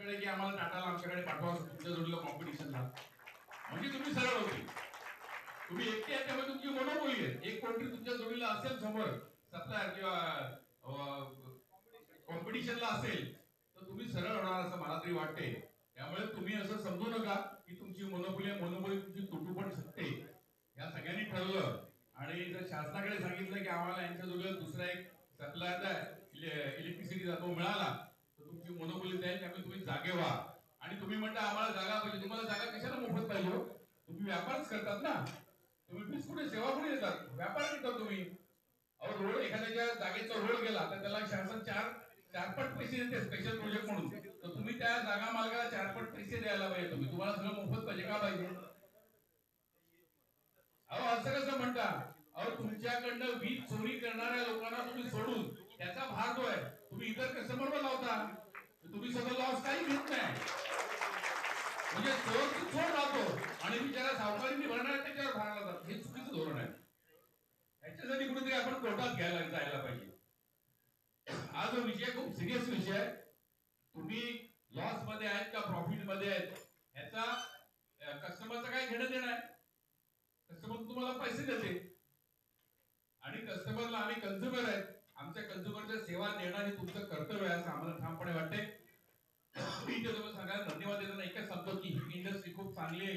सांगितलं की आम्हाला टाटाला आमच्याकडे पाठवा तुमच्या जोडीला कॉम्पिटिशनला, म्हणजे तुम्ही सरळ होती. तुम्ही एकटे आहे त्यामुळे तुमची मोनोपोली आहे. एक कोणतरी तुमच्या जोडीला असेल समोर सप्लायर किंवा कॉम्पिटिशनला असेल तर तुम्ही सरळ होणार असं मला तरी वाटते. त्यामुळे तुम्ही असं समजू नका की तुमची मोनोपोली तुमची तुटू पण शकते. या सगळ्यांनी ठरवलं आणि जर शासनाकडे सांगितलं की आम्हाला यांच्या जोडीला दुसरा एक सप्लायर इलेक्ट्रिसिटीचा तो मिळाला तर तुमची मोनोपोली जाईल. त्यामुळे तुम्ही जागे व्हा. आणि तुम्ही म्हणता आम्हाला जागा पाहिजे. तुम्हाला जागा कशाला मोफत पाहिजे हो? तुम्ही व्यापारच करतात ना. तुम्ही बिस्कुटे सेवा कुठे देतात? व्यापार करता तुम्ही. अहो रोड एखाद्याच्या जागेचा रोड गेला तर त्याला शासन चारपट पैसे देते स्पेशल प्रोजेक्ट म्हणून. तर तुम्ही त्या जागा मालकाला चारपट पैसे द्यायला पाहिजे. तुम्हाला सगळं मोफत पाहिजे का पाहिजे? अहो असं कसं म्हणता? अहो तुमच्याकडनं वीज चोरी करणाऱ्या लोकांना तुम्ही सोडून त्याचा भार जो आहे तुम्ही इतर कस्टमरवर लावता. तुम्ही सगळं लॉस काही घेत नाही. म्हणजे चोर राहतो आणि बिचारा सावकारीने भरणार त्याच्यावर भार लावतात. हे चुकीचं धोरण आहे. याच्यासाठी कुठेतरी आपण कोर्टात जायला पाहिजे. हा जो विषय खूप सिरियस विषय आहे. तुम्ही लॉस मध्ये आहेत का प्रॉफिट मध्ये आहेत ह्याचा कस्टमरचा काय घेणं देणं आहे? कस्टमर तुम्हाला पैसे देते आणि कस्टमरला आम्ही कन्झ्युमर आहेत. आमच्या कन्झ्युमरच्या सेवा देणं हे तुमचं कर्तव्य आहे असं आम्हाला ठामपणे वाटते. मी तुम्हाला सगळ्यांना धन्यवाद देताना एकच सांगतो की ही इंडस्ट्री खूप चांगली आहे.